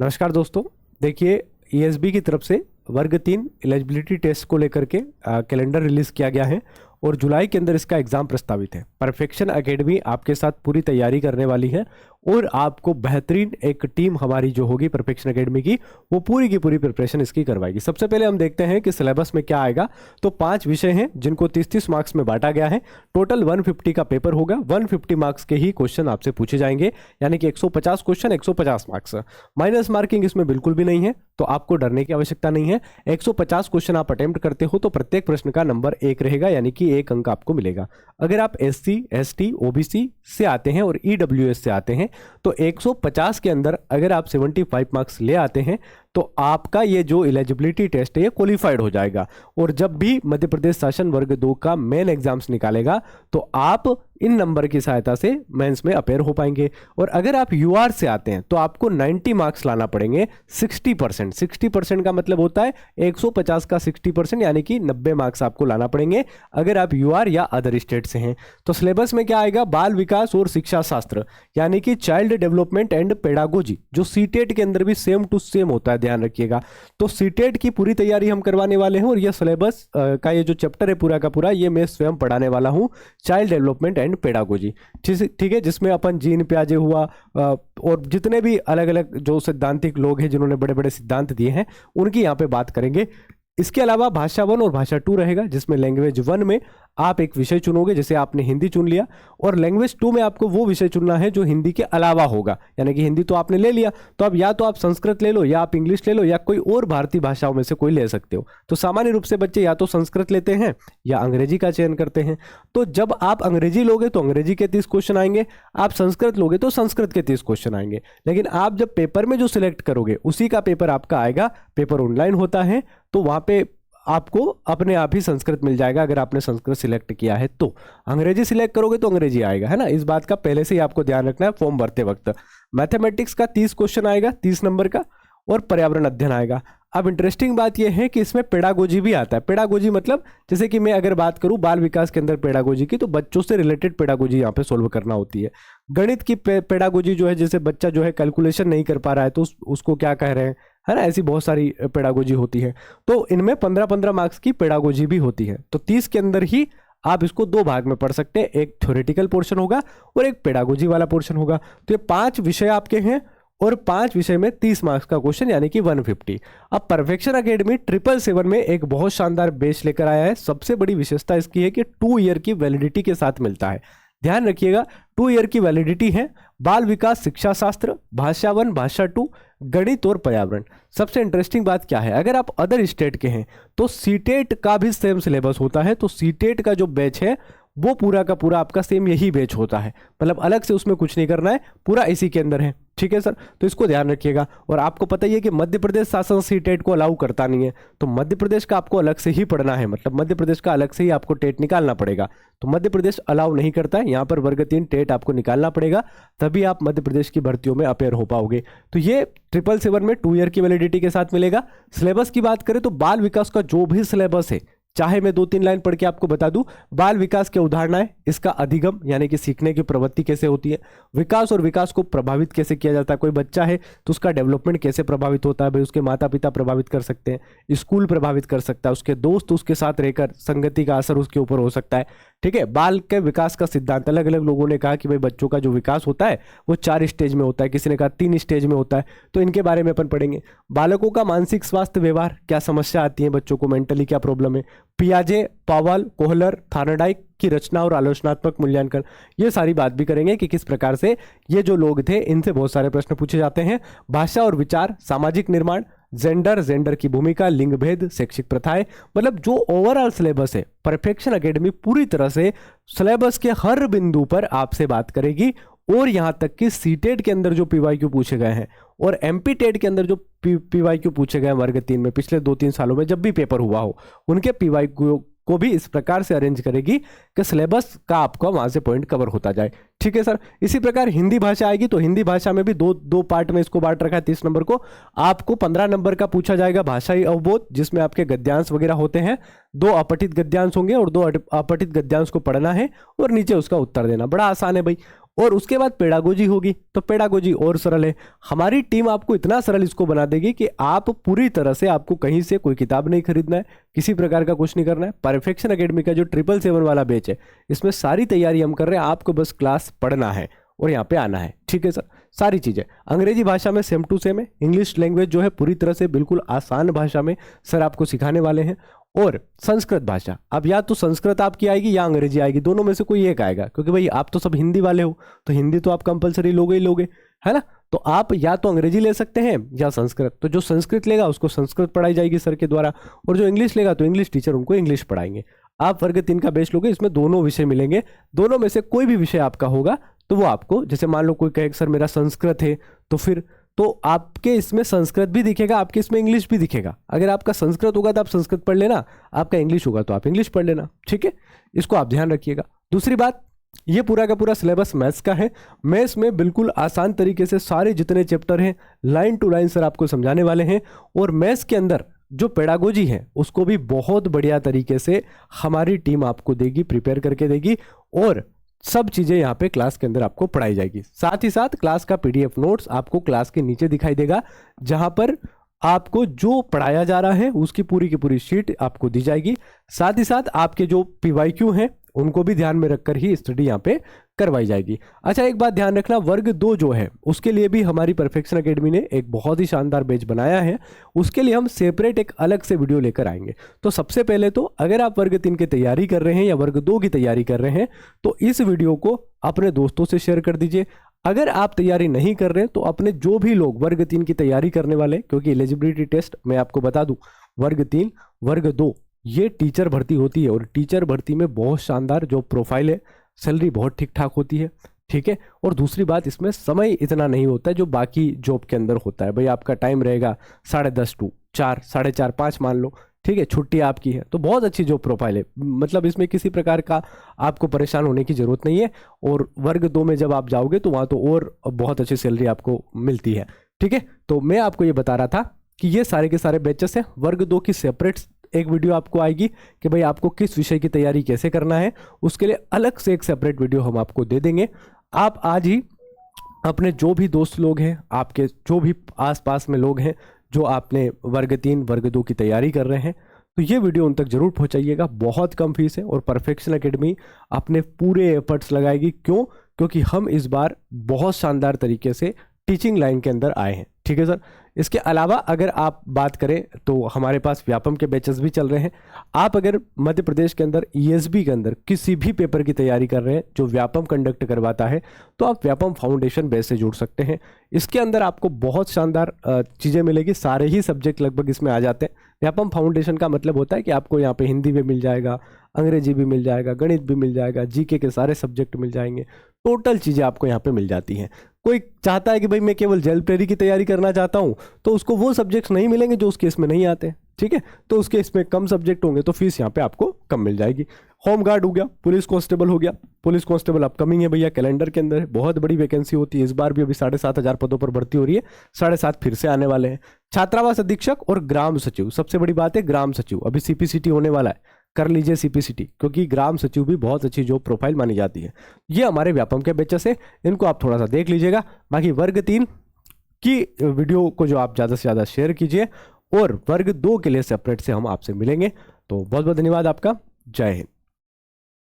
नमस्कार दोस्तों। देखिए, ईएसबी की तरफ से वर्ग 3 एलिजिबिलिटी टेस्ट को लेकर के कैलेंडर रिलीज किया गया है और जुलाई के अंदर इसका एग्जाम प्रस्तावित है। परफेक्शन एकेडमी आपके साथ पूरी तैयारी करने वाली है और आपको बेहतरीन एक टीम हमारी जो होगी परफेक्शन एकेडमी की, वो पूरी की पूरी प्रिपरेशन इसकी करवाएगी। सबसे पहले हम देखते हैं कि सिलेबस में क्या आएगा। तो 5 विषय हैं जिनको 30-30 मार्क्स में बांटा गया है। टोटल 150 का पेपर होगा। 150 मार्क्स के ही क्वेश्चन आपसे पूछे जाएंगे, यानी कि 150 क्वेश्चन 150 मार्क्स। माइनस मार्किंग इसमें बिल्कुल भी नहीं है, तो आपको डरने की आवश्यकता नहीं है। 150 क्वेश्चन आप अटेम्प्ट करते हो तो प्रत्येक प्रश्न का नंबर 1 रहेगा, यानी कि 1 अंक आपको मिलेगा। अगर आप SC, ST, OBC से आते हैं और EWS से आते हैं तो 150 के अंदर अगर आप 75 मार्क्स ले आते हैं तो आपका ये जो एलिजिबिलिटी टेस्ट है ये क्वालिफाइड हो जाएगा। और जब भी मध्य प्रदेश शासन वर्ग 2 का मेन एग्जाम्स निकालेगा तो आप इन नंबर की सहायता से मेंस में अपेयर हो पाएंगे। और अगर आप UR से आते हैं तो आपको 90 मार्क्स लाना पड़ेंगे। 60% 60% का मतलब होता है 150 का 60%, यानी कि 90 मार्क्स आपको लाना पड़ेंगे अगर आप UR या अदर स्टेट से हैं। तो सिलेबस में क्या आएगा? बाल विकास और शिक्षा शास्त्र, यानी कि चाइल्ड डेवलपमेंट एंड पेडागोजी, जो सीटेट के अंदर भी सेम टू सेम होता है, ध्यान रखिएगा। तो सीटेट की पूरी तैयारी हम करवाने वाले हैं और यह सिलेबस का ये जो चैप्टर है पूरा का पूरा ये मैं स्वयं पढ़ाने वाला हूं, चाइल्ड डेवलपमेंट एंड पेडागोजी। ठीक है, जिसमें अपन जीन पियाजे हुआ और जितने भी अलग अलग जो सैद्धांतिक लोग हैं जिन्होंने बड़े बड़े सिद्धांत दिए हैं उनकी यहाँ पे बात करेंगे। इसके अलावा भाषा 1 और भाषा 2 रहेगा, जिसमें लैंग्वेज 1 में आप एक विषय चुनोगे, जैसे आपने हिंदी चुन लिया, और लैंग्वेज 2 में आपको वो विषय चुनना है जो हिंदी के अलावा होगा। यानी कि हिंदी तो आपने ले लिया, तो अब या तो आप संस्कृत ले लो, या आप इंग्लिश ले लो, या कोई और भारतीय भाषाओं में से कोई ले सकते हो। तो सामान्य रूप से बच्चे या तो संस्कृत लेते हैं या अंग्रेजी का चयन करते हैं। तो जब आप अंग्रेजी लोगे तो अंग्रेजी के 30 क्वेश्चन आएंगे, आप संस्कृत लोगे तो संस्कृत के 30 क्वेश्चन आएंगे। लेकिन आप जब पेपर में जो सिलेक्ट करोगे उसी का पेपर आपका आएगा। पेपर ऑनलाइन होता है, तो वहां पे आपको अपने आप ही संस्कृत मिल जाएगा अगर आपने संस्कृत सिलेक्ट किया है तो। अंग्रेजी सिलेक्ट करोगे तो अंग्रेजी आएगा, है ना। इस बात का पहले से ही आपको ध्यान रखना है फॉर्म भरते वक्त। मैथमेटिक्स का 30 क्वेश्चन आएगा, 30 नंबर का, और पर्यावरण अध्ययन आएगा। अब इंटरेस्टिंग बात यह है कि इसमें पेडागोजी भी आता है। पेडागोजी मतलब जैसे कि मैं अगर बात करूं बाल विकास के अंदर पेडागोजी की, तो बच्चों से रिलेटेड पेडागोजी यहाँ पे सोल्व करना होती है। गणित की पेडागोजी जो है, जैसे बच्चा जो है कैलकुलेशन नहीं कर पा रहा है तो उसको क्या कह रहे हैं, है ना। ऐसी बहुत सारी पेडागोजी होती है। तो इनमें 15-15 मार्क्स की पेडागोजी भी होती है। तो 30 के अंदर ही आप इसको 2 भाग में पढ़ सकते हैं, एक थ्योरेटिकल पोर्शन होगा और एक पेडागोजी वाला पोर्शन होगा। तो ये 5 विषय आपके हैं और 5 विषय में 30 मार्क्स का क्वेश्चन, यानी कि 150। अब परफेक्शन एकेडमी 777 में एक बहुत शानदार बेस लेकर आया है। सबसे बड़ी विशेषता इसकी है कि 2 ईयर की वैलिडिटी के साथ मिलता है। ध्यान रखिएगा, 2 ईयर की वैलिडिटी है। बाल विकास, शिक्षा शास्त्र, भाषा 1, भाषा 2, गणित और पर्यावरण। सबसे इंटरेस्टिंग बात क्या है, अगर आप अदर स्टेट के हैं तो सीटेट का भी सेम सिलेबस होता है। तो सीटेट का जो बैच है वो पूरा का पूरा आपका सेम यही बैच होता है, मतलब अलग से उसमें कुछ नहीं करना है, पूरा इसी के अंदर है। ठीक है सर, तो इसको ध्यान रखिएगा। और आपको पता ही है कि मध्य प्रदेश शासन सीटेट को अलाउ करता नहीं है, तो मध्य प्रदेश का आपको अलग से ही पढ़ना है, मतलब मध्य प्रदेश का अलग से ही आपको टेट निकालना पड़ेगा। तो मध्य प्रदेश अलाउ नहीं करता है, यहाँ पर वर्ग 3 टेट आपको निकालना पड़ेगा, तभी आप मध्य प्रदेश की भर्तियों में अपेयर हो पाओगे। तो ये 777 में 2 ईयर की वैलिडिटी के साथ मिलेगा। सिलेबस की बात करें तो बाल विकास का जो भी सिलेबस है, चाहे मैं 2-3 लाइन पढ़ के आपको बता दूं, बाल विकास के उदाहरणाएं, इसका अधिगम यानी कि सीखने की प्रवृत्ति कैसे होती है, विकास और विकास को प्रभावित कैसे किया जाता है, कोई बच्चा है तो उसका डेवलपमेंट कैसे प्रभावित होता है, भाई उसके माता पिता प्रभावित कर सकते हैं, स्कूल प्रभावित कर सकता है, उसके दोस्त उसके साथ रहकर संगति का असर उसके ऊपर हो सकता है। ठीक है, बाल के विकास का सिद्धांत, अलग अलग लोगों ने कहा कि भाई बच्चों का जो विकास होता है वो 4 स्टेज में होता है, किसी ने कहा 3 स्टेज में होता है, तो इनके बारे में अपन पढ़ेंगे। बालकों का मानसिक स्वास्थ्य व्यवहार, क्या समस्या आती है बच्चों को, मेंटली क्या प्रॉब्लम है, पियाजे, पावल, कोहलर, थार्नडाइक की रचना और आलोचनात्मक मूल्यांकन, ये सारी बात भी करेंगे कि किस प्रकार से ये जो लोग थे इनसे बहुत सारे प्रश्न पूछे जाते हैं। भाषा और विचार, सामाजिक निर्माण, जेंडर की भूमिका, लिंग भेद, शैक्षिक प्रथाएं, मतलब जो ओवरऑल सिलेबस है परफेक्शन एकेडमी पूरी तरह से सिलेबस के हर बिंदु पर आपसे बात करेगी। और यहां तक कि सीटेट के अंदर जो पीवाईक्यू पूछे गए हैं और एमपी टेट के अंदर जो पीवाईक्यू पूछे गए वर्ग 3 में पिछले 2-3 सालों में जब भी पेपर हुआ हो, उनके पीवाईक्यू को भी इस प्रकार से अरेंज करेगी कि सिलेबस का आपका वहां से पॉइंट कवर होता जाए। ठीक है सर। इसी प्रकार हिंदी भाषा आएगी तो हिंदी भाषा में भी दो पार्ट में इसको बांट रखा है। 30 नंबर को आपको 15 नंबर का पूछा जाएगा भाषाई अवबोध, जिसमें आपके गद्यांश वगैरह होते हैं। 2 अपठित गद्यांश होंगे और 2 अपठित गद्यांश को पढ़ना है और नीचे उसका उत्तर देना। बड़ा आसान है भाई। और उसके बाद पेडागोजी होगी। तो पेडागोजी और सरल है, हमारी टीम आपको इतना सरल इसको बना देगी कि आप पूरी तरह से, आपको कहीं से कोई किताब नहीं खरीदना है, किसी प्रकार का कुछ नहीं करना है। परफेक्शन एकेडमी का जो 777 वाला बैच है, इसमें सारी तैयारी हम कर रहे हैं, आपको बस क्लास पढ़ना है और यहाँ पे आना है, ठीक है सर। सारी चीजें अंग्रेजी भाषा में सेम टू सेम है, इंग्लिश लैंग्वेज जो है पूरी तरह से बिल्कुल आसान भाषा में सर आपको सिखाने वाले हैं। और संस्कृत भाषा, अब या तो संस्कृत आपकी आएगी या अंग्रेजी आएगी, दोनों में से कोई एक आएगा, क्योंकि भाई आप तो सब हिंदी वाले हो, तो हिंदी तो आप कंपलसरी लोगे ही लोगे, है ना। तो आप या तो अंग्रेजी ले सकते हैं या संस्कृत। तो जो संस्कृत लेगा उसको संस्कृत पढ़ाई जाएगी सर के द्वारा, और जो इंग्लिश लेगा तो इंग्लिश टीचर उनको इंग्लिश पढ़ाएंगे। आप वर्ग 3 का बैच लोगे, इसमें दोनों विषय मिलेंगे, दोनों में से कोई भी विषय आपका होगा तो वो आपको, जैसे मान लो कोई कहे सर मेरा संस्कृत है, तो फिर तो आपके इसमें संस्कृत भी दिखेगा, आपके इसमें इंग्लिश भी दिखेगा। अगर आपका संस्कृत होगा तो आप संस्कृत पढ़ लेना, आपका इंग्लिश होगा तो आप इंग्लिश पढ़ लेना, ठीक है। इसको आप ध्यान रखिएगा। दूसरी बात, ये पूरा का पूरा सिलेबस मैथ्स का है। मैथ्स में बिल्कुल आसान तरीके से सारे जितने चैप्टर हैं लाइन टू लाइन सर आपको समझाने वाले हैं। और मैथ्स के अंदर जो पेडागोजी है उसको भी बहुत बढ़िया तरीके से हमारी टीम आपको देगी, प्रिपेयर करके देगी, और सब चीजें यहाँ पे क्लास के अंदर आपको पढ़ाई जाएगी। साथ ही साथ क्लास का पीडीएफ नोट्स आपको क्लास के नीचे दिखाई देगा, जहां पर आपको जो पढ़ाया जा रहा है उसकी पूरी की पूरी शीट आपको दी जाएगी। साथ ही साथ आपके जो पीवाईक्यू हैं उनको भी ध्यान में रखकर ही स्टडी यहाँ पे करवाई जाएगी। अच्छा, एक बात ध्यान रखना, वर्ग 2 जो है उसके लिए भी हमारी परफेक्शन एकेडमी ने एक बहुत ही शानदार बैच बनाया है। उसके लिए हम सेपरेट एक अलग से वीडियो लेकर आएंगे। तो सबसे पहले तो अगर आप वर्ग 3 की तैयारी कर रहे हैं या वर्ग 2 की तैयारी कर रहे हैं तो इस वीडियो को अपने दोस्तों से शेयर कर दीजिए। अगर आप तैयारी नहीं कर रहे हैं तो अपने जो भी लोग वर्ग 3 की तैयारी करने वाले, क्योंकि एलिजिबिलिटी टेस्ट मैं आपको बता दूं, वर्ग 3 वर्ग 2 ये टीचर भर्ती होती है, और टीचर भर्ती में बहुत शानदार जो प्रोफाइल है, सैलरी बहुत ठीक ठाक होती है, ठीक है। और दूसरी बात, इसमें समय इतना नहीं होता है जो बाकी जॉब के अंदर होता है। भाई आपका टाइम रहेगा 10:30 to 4, 4:30, 5 मान लो, ठीक है, छुट्टी आपकी है, तो बहुत अच्छी जॉब प्रोफाइल है। मतलब इसमें किसी प्रकार का आपको परेशान होने की जरूरत नहीं है। और वर्ग 2 में जब आप जाओगे तो वहाँ तो और बहुत अच्छी सैलरी आपको मिलती है, ठीक है। तो मैं आपको ये बता रहा था कि ये सारे के सारे बैचेस हैं। वर्ग 2 की सेपरेट एक वीडियो आपको आएगी कि भाई आपको किस विषय की तैयारी कैसे करना है, उसके लिए अलग से एक सेपरेट वीडियो हम आपको दे देंगे। आप आज ही अपने जो भी दोस्त लोग हैं, आपके जो भी आसपास में लोग हैं जो आपने वर्ग 3 वर्ग 2 की तैयारी कर रहे हैं, तो ये वीडियो उन तक जरूर पहुंचाइएगा। बहुत कम फीस है और परफेक्शन एकेडमी अपने पूरे एफर्ट्स लगाएगी। क्यों? क्योंकि हम इस बार बहुत शानदार तरीके से टीचिंग लाइन के अंदर आए हैं, ठीक है सर। इसके अलावा अगर आप बात करें तो हमारे पास व्यापम के बैचेस भी चल रहे हैं। आप अगर मध्य प्रदेश के अंदर ईएसबी के अंदर किसी भी पेपर की तैयारी कर रहे हैं जो व्यापम कंडक्ट करवाता है, तो आप व्यापम फाउंडेशन बैच से जुड़ सकते हैं। इसके अंदर आपको बहुत शानदार चीज़ें मिलेगी, सारे ही सब्जेक्ट लगभग इसमें आ जाते हैं। व्यापम फाउंडेशन का मतलब होता है कि आपको यहाँ पे हिंदी भी मिल जाएगा, अंग्रेजी भी मिल जाएगा, गणित भी मिल जाएगा, जीके के सारे सब्जेक्ट मिल जाएंगे, टोटल चीज़ें आपको यहाँ पे मिल जाती हैं। कोई चाहता है कि भाई मैं केवल जेल प्रेरी की तैयारी करना चाहता हूँ, तो उसको वो सब्जेक्ट्स नहीं मिलेंगे जो उसके इसमें नहीं आते, ठीक है। तो उसके इसमें कम सब्जेक्ट होंगे तो फीस यहाँ पे आपको कम मिल जाएगी। होम गार्ड हो गया, पुलिस कांस्टेबल हो गया। पुलिस कांस्टेबल अपकमिंग है भैया, कैलेंडर के अंदर बहुत बड़ी वैकेंसी होती है। इस बार भी अभी 7,500 पदों पर भर्ती हो रही है, 7,500 फिर से आने वाले हैं। छात्रावास अधीक्षक और ग्राम सचिव, सबसे बड़ी बात है ग्राम सचिव, अभी सीपीसीटी होने वाला है, कर लीजिए सीपीसीटी, क्योंकि ग्राम सचिव भी बहुत अच्छी जॉब प्रोफाइल मानी जाती है। ये हमारे व्यापम के बैचेस है, इनको आप थोड़ा सा देख लीजिएगा। बाकी वर्ग 3 की वीडियो को जो आप ज़्यादा से ज़्यादा शेयर कीजिए, और वर्ग 2 के लिए सेपरेट से हम आपसे मिलेंगे। तो बहुत बहुत धन्यवाद आपका। जय हिंद।